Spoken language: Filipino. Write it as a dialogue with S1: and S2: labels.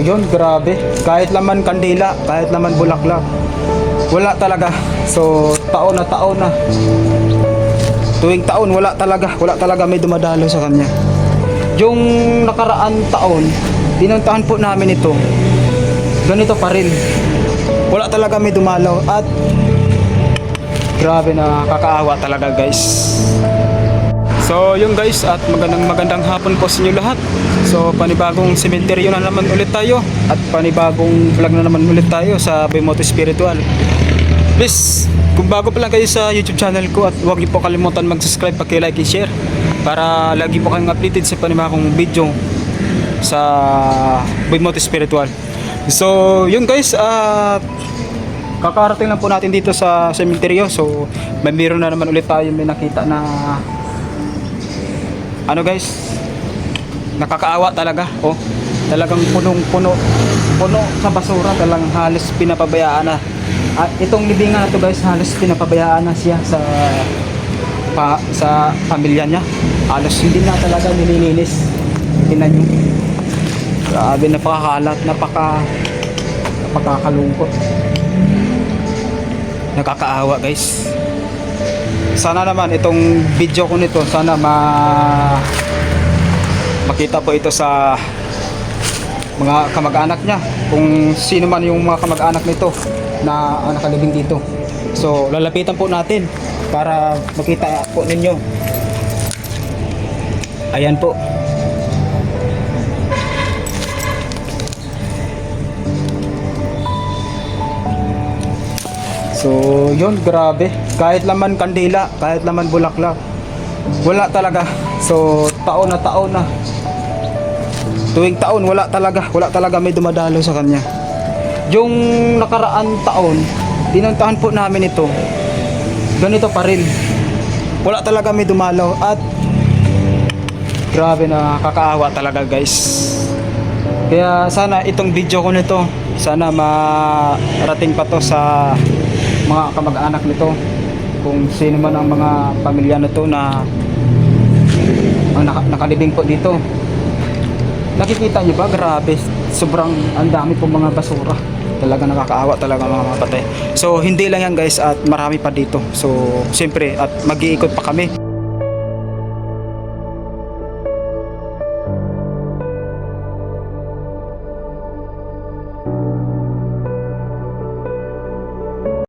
S1: yun, grabe. Kahit laman kandila, kahit laman bulaklak, wala talaga. So, taon na taon na. Tuwing taon, wala talaga may dumadalo sa kanya. Yung nakaraan taon, pinuntahan po namin ito. Ganito pa rin. Wala talaga may dumalaw at grabe na kakaawa talaga, guys. So yun guys, at magandang hapon po sa inyo lahat. So panibagong sementeryo na naman ulit tayo at panibagong vlog na naman ulit tayo sa Baymoto Spiritual. Please, kung bago pa lang kayo sa YouTube channel ko, at huwag niyo po kalimutan mag-subscribe, paki-like and share para lagi po kayong updated sa panibagong video sa Baymoto Spiritual. So yun guys, kakarating lang po natin dito sa sementeryo. So meron na naman ulit tayo, may nakita na ano guys, nakakaawa talaga. Oh, talagang punong-puno sa basura, talagang halos pinapabayaan na. At itong libingan na to guys, halos pinapabayaan na siya sa pamilya niya. Halos hindi na talaga nililinis. Tingnan niyo. Grabe, napakakalat, napakakalungkot. Nakakaawa guys. Sana naman itong video ko nito, sana makita po ito sa mga kamag-anak niya, kung sino man yung mga kamag-anak nito na nakalibing dito. So lalapitan po natin para makita po ninyo. Ayan po. So yun, grabe. Kahit laman kandila, kahit laman bulaklak, wala talaga. So taon na tuwing taon, wala talaga may dumadalo sa kanya. Yung nakaraan taon, pinuntahan po namin ito. Ganito pa rin. Wala talaga may dumalaw at grabe na kakaawa talaga guys. Kaya sana itong video ko nito, sana marating pa to sa mga kamag-anak nito, kung sino man ang mga pamilya nito na ang nakalibing po dito. Nakikita niyo ba? Grabe, sobrang ang dami pong mga basura. Talaga nakakaawa talaga mga mapatay. So hindi lang yan guys, at marami pa dito. So siyempre, at mag-iikot pa kami.